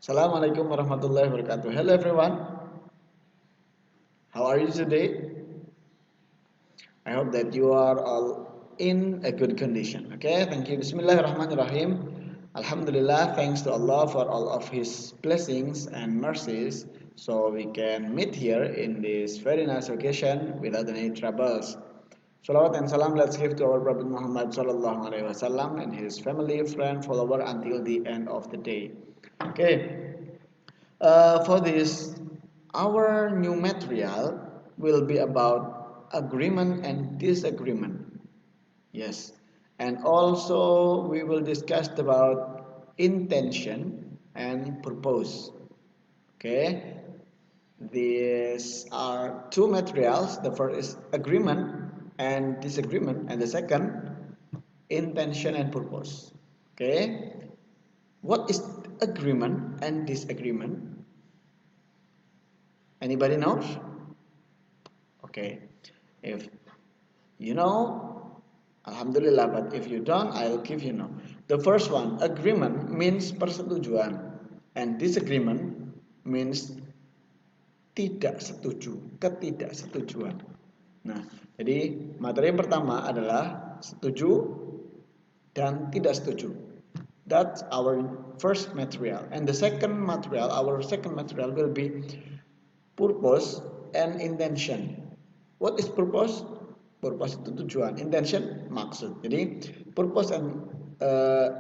Assalamualaikum warahmatullahi wabarakatuh. Hello everyone. How are you today? I hope that you are all in a good condition. Okay, thank you. Bismillahirrahmanirrahim. Alhamdulillah, thanks to Allah for all of His blessings and mercies, so we can meet here in this very nice occasion without any troubles. Salawat and salam let's give to our Prophet Muhammad sallallahu alaihi wasallam and his family, friend, follower until the end of the day. Okay, for this, our new material will be about agreement and disagreement. Yes, and also we will discuss about intention and purpose. Okay, these are two materials. The first is agreement and disagreement, and the second intention and purpose. Okay, what is agreement and disagreement? Anybody knows? Okay. If you know, Alhamdulillah, but if you don't, I'll give you know. The first one, agreement means persetujuan, and disagreement means tidak setuju, ketidaksetujuan. Nah, jadi materi yang pertama adalah setuju dan tidak setuju. That's our first material. And the second material, our second material will be purpose and intention. What is purpose? Purpose itu tujuan, intention maksud. Jadi purpose and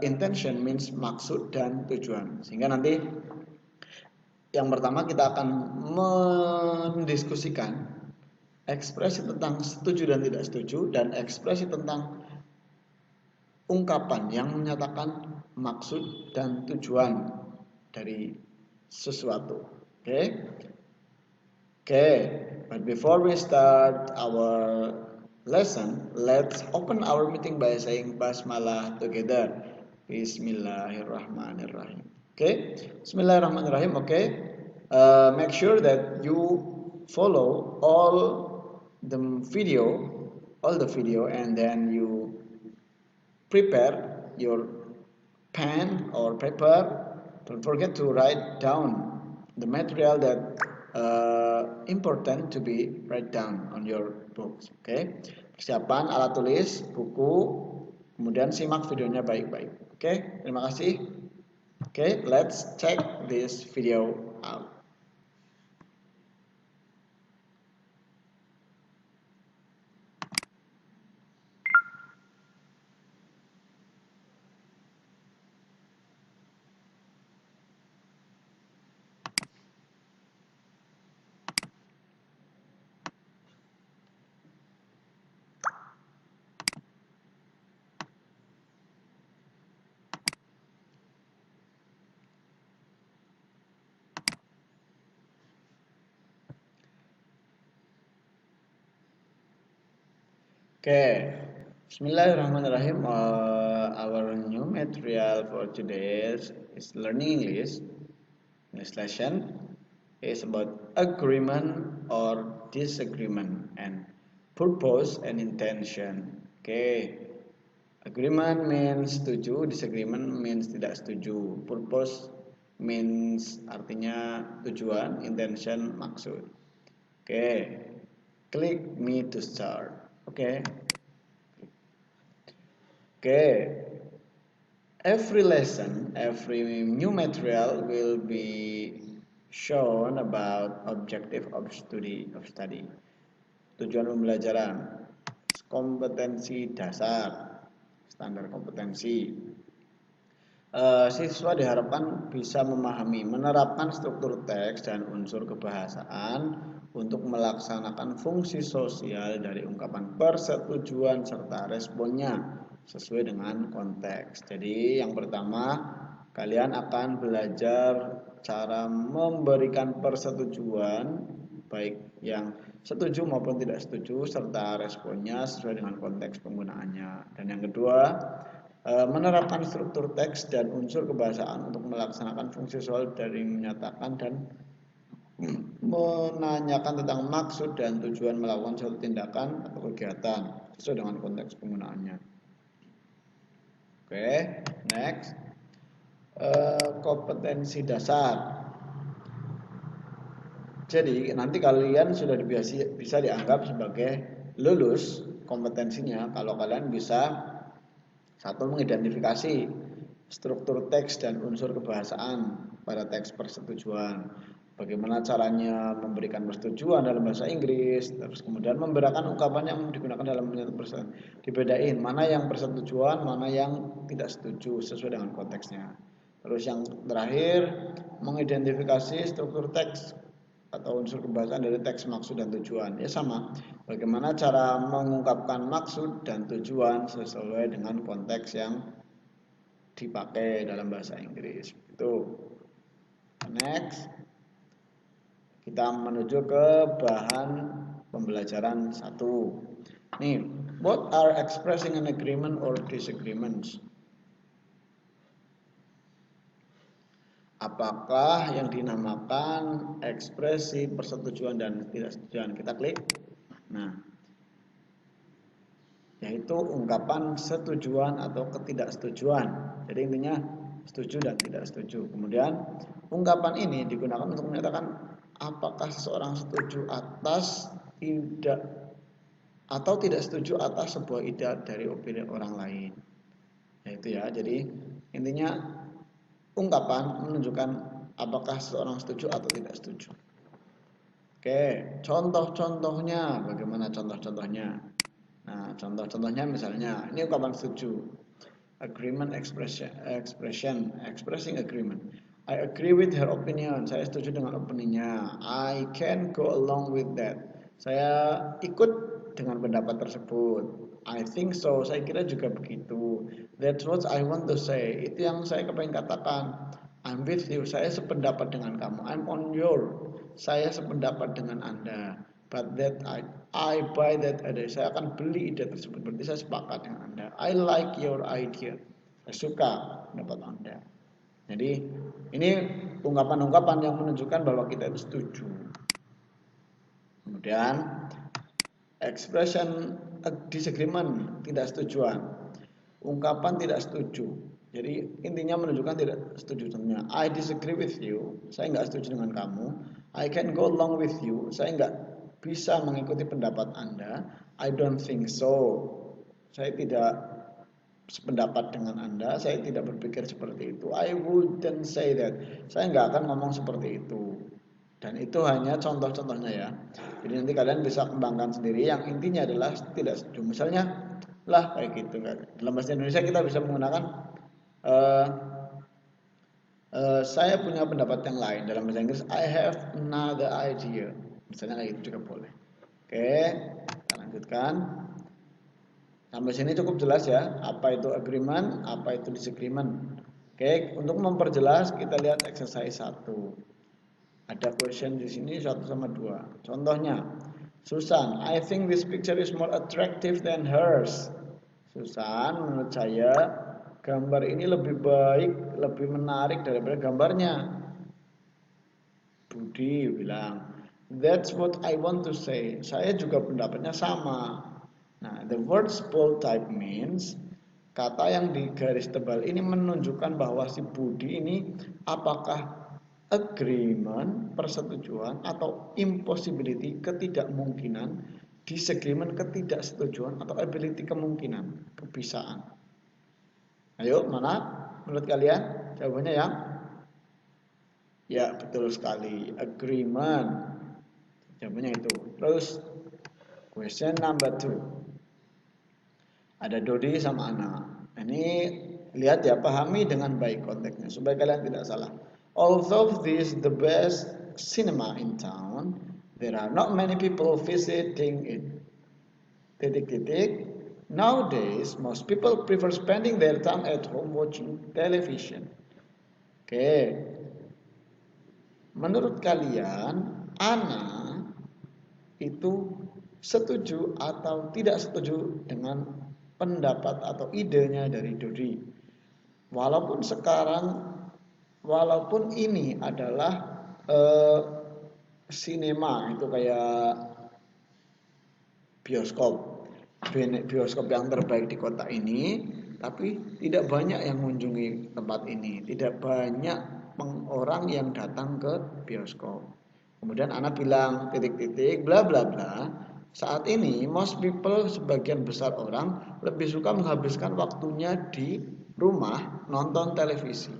intention means maksud dan tujuan. Sehingga nanti yang pertama kita akan mendiskusikan ekspresi tentang setuju dan tidak setuju dan ekspresi tentang ungkapan yang menyatakan maksud dan tujuan dari sesuatu. Oke? Okay, but before we start our lesson, let's open our meeting by saying Basmalah together. Bismillahirrahmanirrahim. Okay, Bismillahirrahmanirrahim. Okay, make sure that you follow all the video, and then you prepare your pen or paper. Don't forget to write down the material that important to be write down on your books. Okay, persiapan alat tulis, buku, kemudian simak videonya baik-baik. Okay, terima kasih. Okay, let's check this video out. Okay, Bismillahirrahmanirrahim. Our new material for today is learning English. This lesson is about agreement or disagreement and purpose and intention. Okay, agreement means setuju, disagreement means tidak setuju. Purpose means artinya tujuan, intention maksud. Okay, click me to start. Okay. Okay. Every lesson, every new material will be shown about objective of study. Tujuan pembelajaran, kompetensi dasar, standar kompetensi. Siswa diharapkan bisa memahami, menerapkan struktur teks dan unsur kebahasaan untuk melaksanakan fungsi sosial dari ungkapan persetujuan serta responnya sesuai dengan konteks. Jadi yang pertama, kalian akan belajar cara memberikan persetujuan baik yang setuju maupun tidak setuju serta responnya sesuai dengan konteks penggunaannya. Dan yang kedua, menerapkan struktur teks dan unsur kebahasaan untuk melaksanakan fungsi sosial dari menyatakan dan menanyakan tentang maksud dan tujuan melakukan suatu tindakan atau kegiatan sesuai dengan konteks penggunaannya. Oke, next. kompetensi dasar. Jadi nanti kalian sudah bisa dianggap sebagai lulus kompetensinya kalau kalian bisa satu mengidentifikasi struktur teks dan unsur kebahasaan pada teks persetujuan. Bagaimana caranya memberikan persetujuan dalam bahasa Inggris, terus kemudian membedakan ungkapan yang digunakan dalam menyatu persetujuan. Dibedain mana yang persetujuan, mana yang tidak setuju sesuai dengan konteksnya. Terus yang terakhir, mengidentifikasi struktur teks atau unsur kebahasaan dari teks maksud dan tujuan. Ya sama, bagaimana cara mengungkapkan maksud dan tujuan sesuai dengan konteks yang dipakai dalam bahasa Inggris. Itu. Next, kita menuju ke bahan pembelajaran 1. Nih, what are expressing an agreement or disagreements? Apakah yang dinamakan ekspresi persetujuan dan tidak setujuan? Kita klik. Nah, yaitu ungkapan setujuan atau ketidaksetujuan. Jadi intinya setuju dan tidak setuju. Kemudian ungkapan ini digunakan untuk menyatakan apakah seseorang setuju atas tidak atau tidak setuju atas sebuah ide dari opini orang lain. Yaitu ya, jadi intinya ungkapan menunjukkan apakah seseorang setuju atau tidak setuju. Oke, contoh-contohnya, bagaimana contoh-contohnya? Nah, contoh-contohnya misalnya, ini ungkapan setuju. Agreement expressing agreement. I agree with her opinion. Saya setuju dengan opininya. I can go along with that. Saya ikut dengan pendapat tersebut. I think so. Saya kira juga begitu. That's what I want to say. Itu yang saya kepengen katakan. I'm with you. Saya sependapat dengan kamu. I'm on your. Saya sependapat dengan Anda. But that I buy that idea. Saya akan beli ide tersebut. Berarti saya sepakat dengan Anda. I like your idea. Saya suka pendapat Anda. Jadi ini ungkapan-ungkapan yang menunjukkan bahwa kita itu setuju. Kemudian expression disagreement, tidak setujuan. Ungkapan tidak setuju. Jadi intinya menunjukkan tidak setuju. Contohnya, I disagree with you. Saya nggak setuju dengan kamu. I can go along with you. Saya nggak bisa mengikuti pendapat Anda. I don't think so. Saya tidak sependapat dengan Anda. Saya tidak berpikir seperti itu. I wouldn't say that. Saya nggak akan ngomong seperti itu. Dan itu hanya contoh-contohnya ya. Jadi nanti kalian bisa kembangkan sendiri. Yang intinya adalah tidak setuju. Misalnya lah kayak gitu. Dalam bahasa Indonesia kita bisa menggunakan saya punya pendapat yang lain. Dalam bahasa Inggris I have another idea. Misalnya kayak gitu juga boleh. Oke, kita lanjutkan. Sampai sini cukup jelas ya. Apa itu agreement, apa itu disagreement. Oke, untuk memperjelas kita lihat exercise 1. Ada question di sini 1 sama 2. Contohnya, Susan, I think this picture is more attractive than hers. Susan, menurut saya gambar ini lebih baik, lebih menarik daripada gambarnya. Budi bilang, that's what I want to say. Saya juga pendapatnya sama. Nah, the words bold type means kata yang di garis tebal ini menunjukkan bahwa si Budi ini apakah agreement, persetujuan, atau impossibility, ketidakmungkinan, disagreement, ketidaksetujuan, atau ability, kemungkinan, kebisaan. Ayo, mana menurut kalian? Jawabannya yang? Ya, betul sekali. Agreement. Jawabannya itu. Terus, question number 2. Ada Dodi sama Ana. Ini lihat ya, pahami dengan baik konteksnya supaya kalian tidak salah. Although this is the best cinema in town, there are not many people visiting it. Titik-titik. Nowadays, most people prefer spending their time at home watching television. Oke. Menurut kalian, Ana itu setuju atau tidak setuju dengan pendapat atau idenya dari Dodi? Walaupun ini adalah sinema, itu kayak bioskop yang terbaik di kota ini, tapi tidak banyak yang mengunjungi tempat ini, tidak banyak orang yang datang ke bioskop. Kemudian anak bilang titik-titik bla bla bla. Saat ini most people, sebagian besar orang lebih suka menghabiskan waktunya di rumah nonton televisi.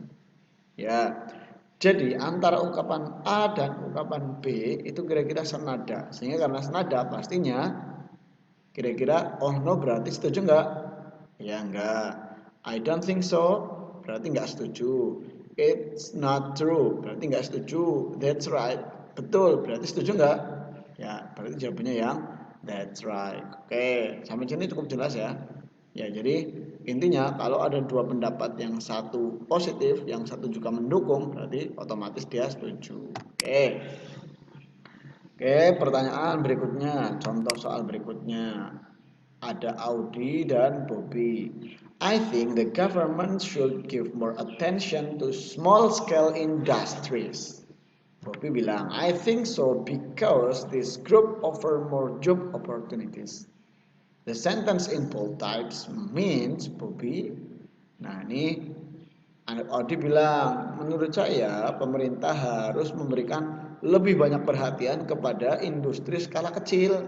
Ya. Jadi antara ungkapan A dan ungkapan B itu kira-kira senada. Sehingga karena senada pastinya kira-kira oh no berarti setuju enggak? Ya enggak. I don't think so berarti enggak setuju. It's not true berarti enggak setuju. That's right. Betul berarti setuju enggak? Ya, berarti jawabannya yang that's right. Oke, sampai sini cukup jelas ya. Ya, jadi intinya kalau ada dua pendapat, yang satu positif, yang satu juga mendukung, berarti otomatis dia setuju. Oke. Oke, pertanyaan berikutnya, contoh soal berikutnya. Ada Audi dan Bobby. I think the government should give more attention to small scale industries. Bobby bilang, I think so because this group offer more job opportunities. The sentence in bold types means Bobby. Nah, ini Audi bilang, menurut saya pemerintah harus memberikan lebih banyak perhatian kepada industri skala kecil.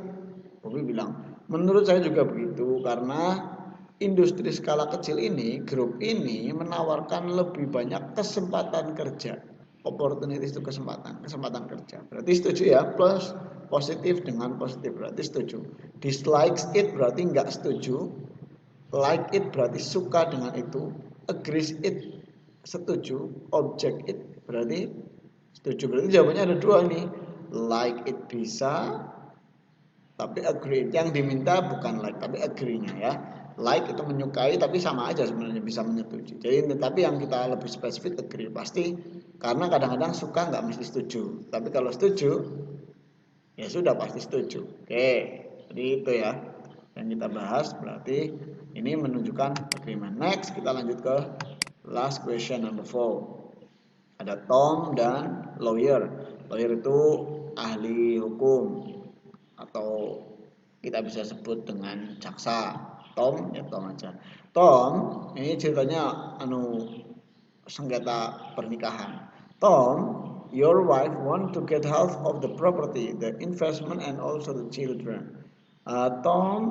Bobby bilang, menurut saya juga begitu karena industri skala kecil ini, grup ini menawarkan lebih banyak kesempatan kerja. Opportunities itu kesempatan kerja. Berarti setuju ya, plus positif dengan positif berarti setuju. Dislikes it berarti nggak setuju. Like it berarti suka dengan itu. Agrees it setuju. Object it berarti setuju. Berarti jawabannya ada dua nih. Like it bisa, tapi agree. Yang diminta bukan like, tapi agree-nya ya. Like itu menyukai, tapi sama aja sebenarnya bisa menyetujui. Jadi, tapi yang kita lebih spesifik agree pasti, karena kadang-kadang suka nggak mesti setuju. Tapi kalau setuju, ya sudah pasti setuju. Oke, jadi itu ya yang kita bahas. Berarti ini menunjukkan agreement. Next kita lanjut ke last question number 4. Ada Tom dan lawyer. Lawyer itu ahli hukum atau kita bisa sebut dengan jaksa. Tom ya Tom aja. Tom ini ceritanya sengketa pernikahan. Tom, your wife want to get half of the property, the investment and also the children. Tom,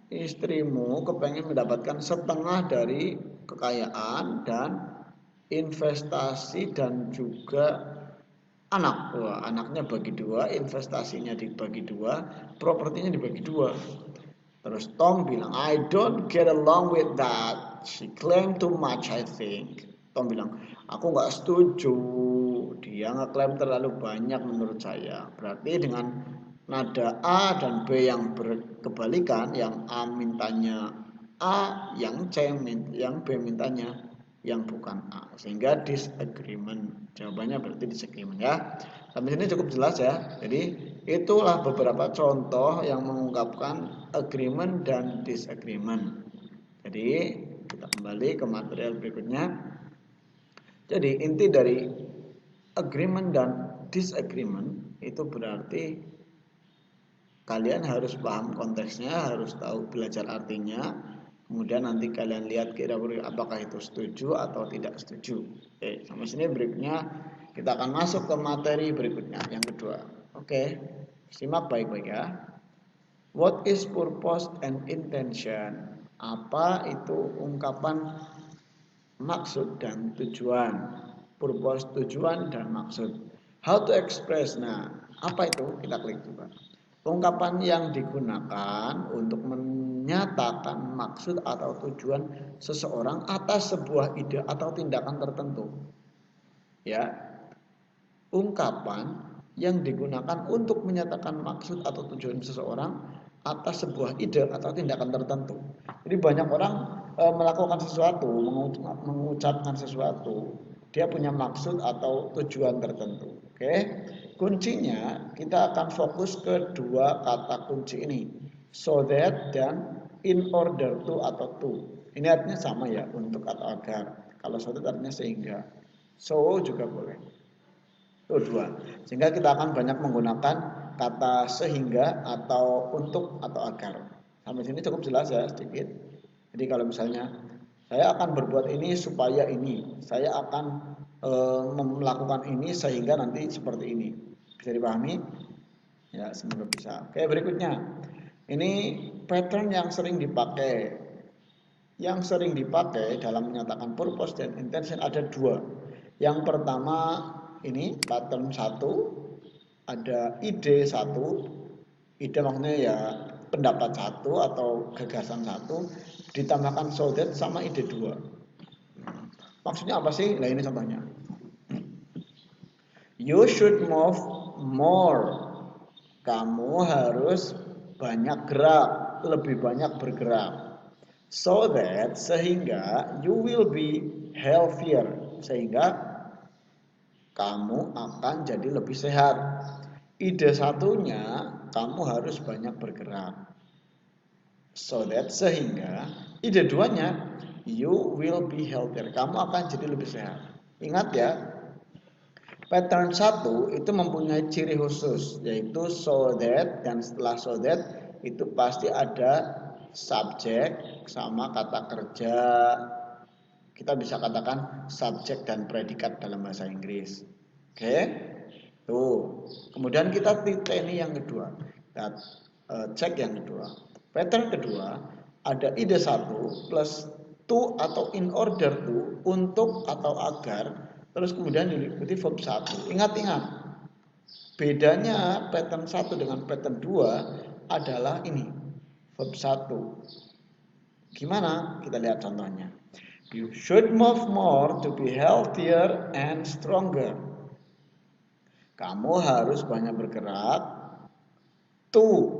istrimu kepengen mendapatkan setengah dari kekayaan dan investasi dan juga anak. Wah, anaknya bagi dua, investasinya dibagi dua, propertinya dibagi dua. Terus Tom bilang, I don't get along with that. She claimed too much, I think. Tom bilang, aku nggak setuju. Dia ngeklaim terlalu banyak menurut saya. Berarti dengan nada A dan B yang berkebalikan, yang A mintanya A, yang B mintanya yang bukan A, sehingga disagreement. Jawabannya berarti disagreement ya. Sampai sini cukup jelas ya. Jadi itulah beberapa contoh yang mengungkapkan agreement dan disagreement. Jadi kita kembali ke material berikutnya. Jadi inti dari agreement dan disagreement itu berarti kalian harus paham konteksnya, harus tahu belajar artinya. Kemudian nanti kalian lihat kira-kira apakah itu setuju atau tidak setuju. Oke, sampai sini berikutnya kita akan masuk ke materi berikutnya yang kedua. Oke, simak baik-baik ya. What is purpose and intention? Apa itu ungkapan maksud dan tujuan? Purpose, tujuan dan maksud. How to express? Nah, apa itu? Kita klik coba. Ungkapan yang digunakan untuk menyatakan maksud atau tujuan seseorang atas sebuah ide atau tindakan tertentu. Ya. Ungkapan yang digunakan untuk menyatakan maksud atau tujuan seseorang atas sebuah ide atau tindakan tertentu. Jadi banyak orang melakukan sesuatu, mengucapkan sesuatu, dia punya maksud atau tujuan tertentu. Oke. Kuncinya kita akan fokus ke dua kata kunci ini, so that dan in order to atau to. Ini artinya sama ya, untuk atau agar. Kalau so that artinya sehingga, so juga boleh. Itu dua. Sehingga kita akan banyak menggunakan kata sehingga atau untuk atau agar. Sampai sini cukup jelas ya sedikit. Jadi kalau misalnya Saya akan berbuat ini supaya ini. Saya akan melakukan ini sehingga nanti seperti ini. Bisa dipahami? Ya, semoga bisa. Oke, berikutnya. Ini pattern yang sering dipakai. Yang sering dipakai dalam menyatakan purpose dan intention ada dua. Yang pertama ini pattern satu, ada ide satu. Ide maksudnya ya pendapat satu atau gagasan satu ditambahkan so that sama ide dua. Maksudnya apa sih? Nah ini contohnya. You should move more. Kamu harus banyak gerak, lebih banyak bergerak. So that sehingga you will be healthier. Sehingga kamu akan jadi lebih sehat. Ide satunya kamu harus banyak bergerak. So that sehingga ide duanya you will be healthier. Kamu akan jadi lebih sehat. Ingat ya, pattern satu itu mempunyai ciri khusus yaitu so that, dan setelah so that itu pasti ada subjek sama kata kerja. Kita bisa katakan subjek dan predikat dalam bahasa Inggris. Oke. Tuh. Kemudian kita titik ini yang kedua. Kita cek yang kedua. Pattern kedua ada ide satu plus to atau in order to, untuk atau agar, terus kemudian diikuti verb satu. Ingat-ingat. Bedanya pattern 1 dengan pattern 2 adalah ini, verb 1. Gimana? Kita lihat contohnya. You should move more to be healthier and stronger. Kamu harus banyak bergerak to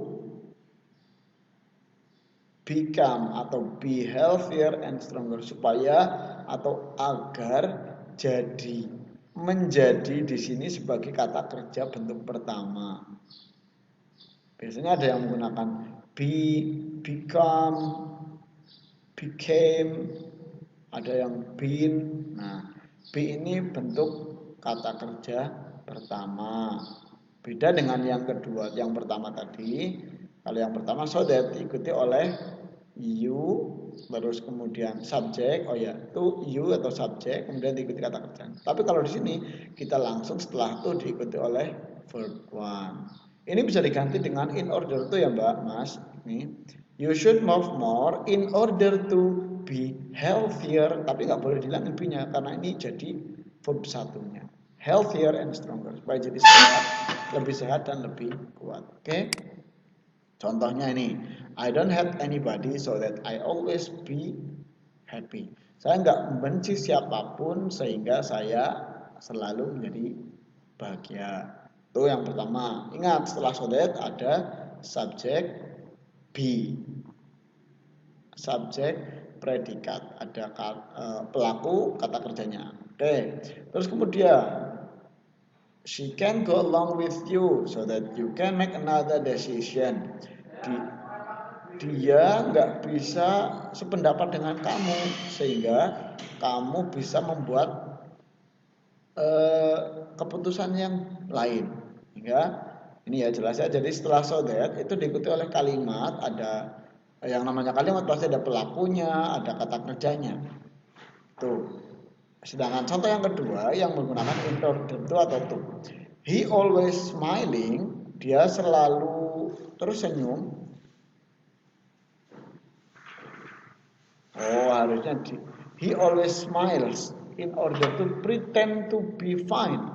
become atau be healthier and stronger, supaya atau agar jadi, menjadi di sini sebagai kata kerja bentuk pertama. Biasanya ada yang menggunakan be, become, became, ada yang been. Nah, be ini bentuk kata kerja pertama. Beda dengan yang kedua, yang pertama tadi. Kalau yang pertama so that diikuti oleh you, terus kemudian subjek, oh ya, to you atau subjek, kemudian diikuti kata kerja. Tapi kalau di sini kita langsung setelah to diikuti oleh verb one. Ini bisa diganti dengan in order to ya Mbak, Mas. Nih, you should move more in order to be healthier, tapi nggak boleh dihilangin be-nya karena ini jadi verb satunya. Healthier and stronger, supaya jadi sehat, lebih sehat dan lebih kuat. Oke? Contohnya ini, I don't hate anybody so that I always be happy. Saya nggak membenci siapapun sehingga saya selalu menjadi bahagia. Itu yang pertama. Ingat, setelah so that ada subjek be, subjek predikat, ada pelaku kata kerjanya. Oke. Terus kemudian she can go along with you so that you can make another decision. Dia nggak bisa sependapat dengan kamu sehingga kamu bisa membuat keputusan yang lain. Hingga ini ya jelas ya. Jadi setelah so that itu diikuti oleh kalimat, ada yang namanya kalimat pasti ada pelakunya, ada kata kerjanya. Tuh. Sedangkan contoh yang kedua yang menggunakan in order to atau to. He always smiling, dia selalu tersenyum. Oh, harusnya he always smiles in order to pretend to be fine.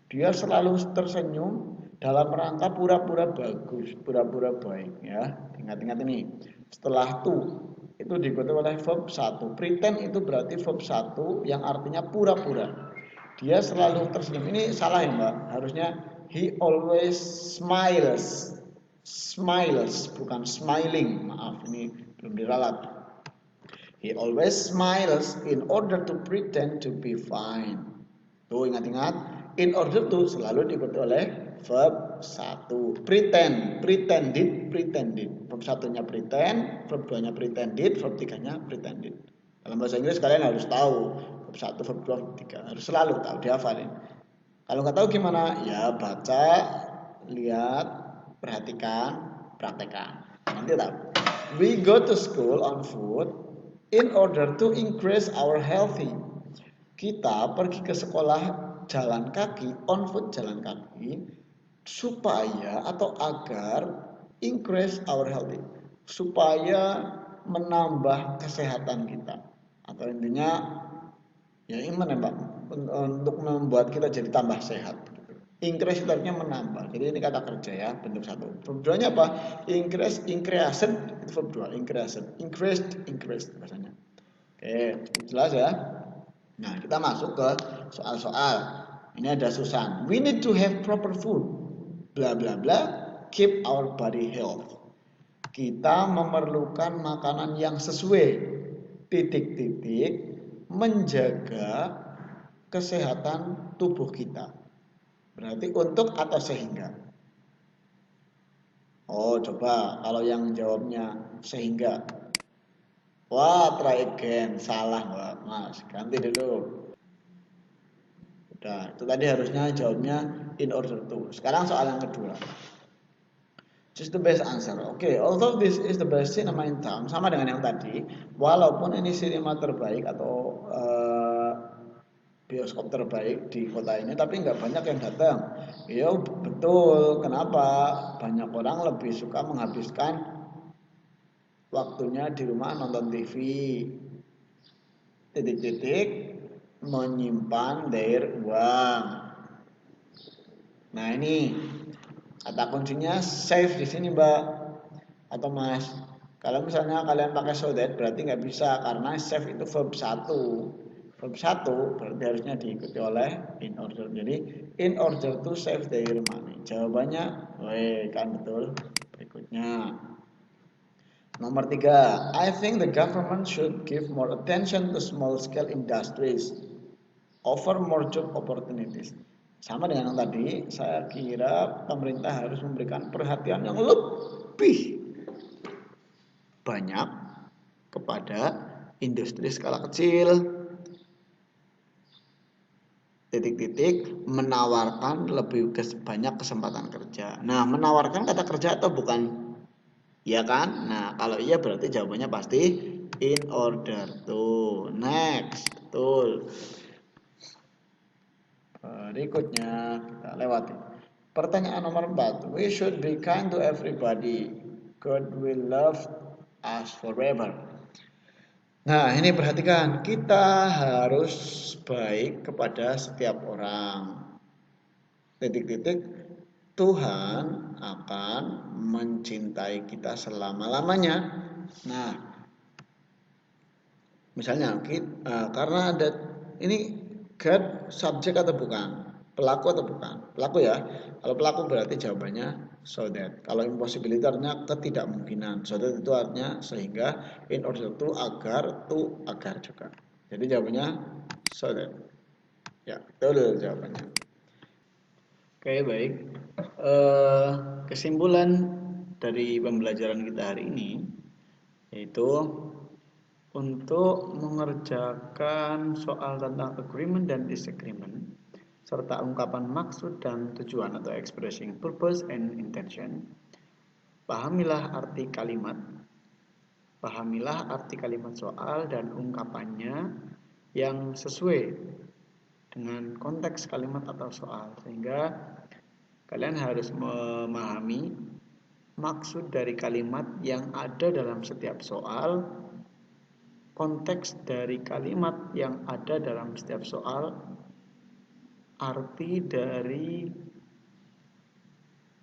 Dia selalu tersenyum dalam rangka pura-pura bagus, pura-pura baik ya. Ingat-ingat ini. Setelah to itu diikuti oleh verb 1. Pretend itu berarti verb 1 yang artinya pura-pura. Dia selalu tersenyum. Ini salah ya Mbak. Harusnya he always smiles. Smiles bukan smiling. Maaf, ini belum diralat. He always smiles in order to pretend to be fine. Tuh ingat-ingat. In order to selalu diikuti oleh verb 1. Pretend, pretended, pretended. Verb 1-nya pretend, verb 2-nya pretended, verb 3-nya pretended. Dalam bahasa Inggris kalian harus tahu verb 1, verb 2, verb 3. Harus selalu tahu, dihafalin. Kalau nggak tahu gimana? Ya baca, lihat, perhatikan, praktekkan. Nanti tahu. We go to school on foot. In order to increase our healthy. Kita pergi ke sekolah jalan kaki, on foot jalan kaki, supaya atau agar increase our healthy. Supaya menambah kesehatan kita. Atau intinya ya ini menambah untuk membuat kita jadi tambah sehat. Increase itu artinya menambah. Jadi ini kata kerja ya, bentuk satu. Verb 2-nya apa? Increase, increased itu verb 2, increased, increased bahasanya. Oke, jelas ya. Nah, kita masuk ke soal-soal. Ini ada Susan. We need to have proper food. Bla bla bla. Keep our body health. Kita memerlukan makanan yang sesuai. Titik-titik menjaga kesehatan tubuh kita. Berarti untuk atau sehingga. Oh, coba kalau yang jawabnya sehingga. Wah, try again. Salah, Mbak. Mas. Ganti dulu. Udah, itu tadi harusnya jawabnya in order to. Sekarang soal yang kedua. Choose the best answer. Oke, although this is the best cinema in town, sama dengan yang tadi, walaupun ini sinema terbaik atau bioskop terbaik di kota ini, tapi nggak banyak yang datang. Ya betul. Kenapa? Banyak orang lebih suka menghabiskan waktunya di rumah nonton TV. Titik-titik menyimpan their uang. Nah ini kata kuncinya save di sini Mbak atau Mas. Kalau misalnya kalian pakai so that berarti nggak bisa karena save itu verb 1. Verb 1 berarti harusnya diikuti oleh in order. Jadi in order to save their money. Jawabannya, kan betul. Berikutnya. Nomor 3, I think the government should give more attention to small scale industries, offer more job opportunities. Sama dengan yang tadi, saya kira pemerintah harus memberikan perhatian yang lebih banyak kepada industri skala kecil. Titik-titik menawarkan lebih banyak kesempatan kerja. Nah, menawarkan kata kerja atau bukan? Ya kan? Nah, kalau iya berarti jawabannya pasti in order to. Next, betul. Berikutnya kita lewati. Pertanyaan nomor 4. We should be kind to everybody. God will love us forever. Nah, ini perhatikan. Kita harus baik kepada setiap orang. Titik-titik. Tuhan akan mencintai kita selama-lamanya. Nah, misalnya karena ada ini God subjek atau bukan? Pelaku atau bukan? Pelaku ya. Kalau pelaku berarti jawabannya so that. Kalau impossibility artinya ketidakmungkinan. So that itu artinya sehingga, in order to agar, to agar juga. Jadi jawabannya so that. Ya, betul jawabannya. Oke, baik. Kesimpulan dari pembelajaran kita hari ini yaitu untuk mengerjakan soal tentang agreement dan disagreement serta ungkapan maksud dan tujuan atau expressing purpose and intention, pahamilah arti kalimat soal dan ungkapannya yang sesuai dengan konteks kalimat atau soal, sehingga kalian harus memahami maksud dari kalimat yang ada dalam setiap soal, konteks dari kalimat yang ada dalam setiap soal, arti dari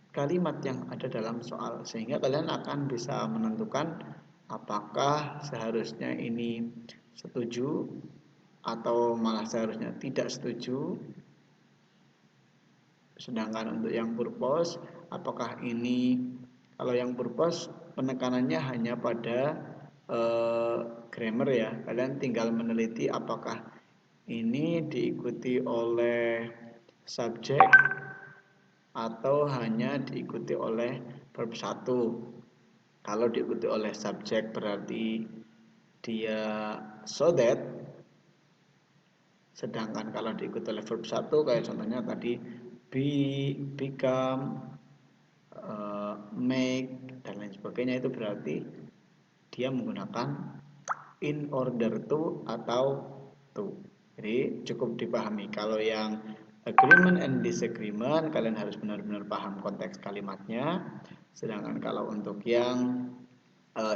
kalimat yang ada dalam soal, sehingga kalian akan bisa menentukan apakah seharusnya ini setuju atau malah seharusnya tidak setuju. Sedangkan untuk yang purpose, apakah ini, kalau yang purpose penekanannya hanya pada grammar ya, kalian tinggal meneliti apakah ini diikuti oleh subjek atau hanya diikuti oleh verb 1. Kalau diikuti oleh subjek berarti dia so that, sedangkan kalau diikuti oleh verb 1 kayak contohnya tadi be, become, make dan lain sebagainya, itu berarti dia menggunakan in order to atau to. Jadi cukup dipahami. Kalau yang agreement and disagreement kalian harus benar-benar paham konteks kalimatnya. Sedangkan kalau untuk yang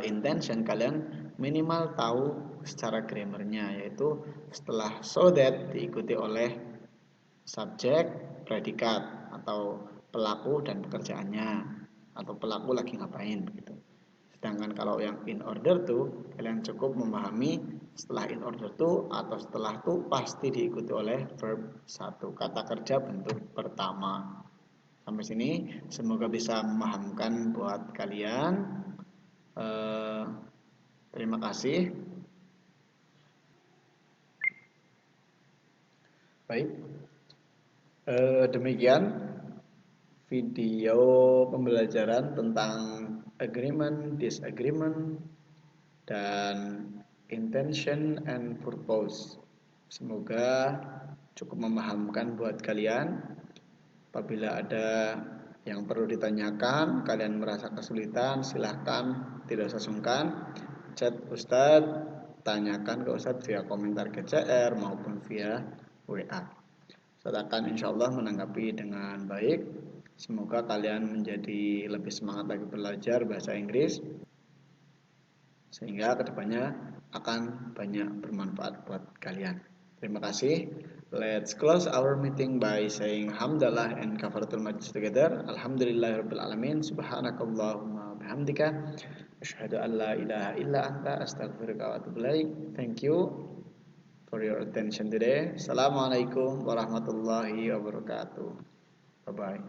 intention kalian minimal tahu secara grammarnya, yaitu setelah so that diikuti oleh subjek, predikat atau pelaku dan pekerjaannya atau pelaku lagi ngapain gitu. Sedangkan kalau yang in order to, kalian cukup memahami setelah in order to atau setelah to pasti diikuti oleh verb satu, kata kerja bentuk pertama. Sampai sini semoga bisa memahamkan buat kalian. Terima kasih. Baik, demikian video pembelajaran tentang agreement, disagreement, dan intention and purpose. Semoga cukup memahamkan buat kalian. Apabila ada yang perlu ditanyakan, kalian merasa kesulitan, silahkan tidak usah sungkan chat Ustadz, tanyakan ke Ustadz via komentar GCR maupun via WA. Ustadz akan insya Allah menanggapi dengan baik. Semoga kalian menjadi lebih semangat lagi belajar bahasa Inggris, sehingga kedepannya akan banyak bermanfaat buat kalian. Terima kasih. Let's close our meeting by saying hamdalah and kafaratul majlis together. Alhamdulillahirabbil alamin. Subhanakallahumma bihamdika asyhadu an la ilaha illa anta astaghfiruka wa atubu ilaik. Thank you for your attention today. Assalamualaikum warahmatullahi wabarakatuh. Bye bye.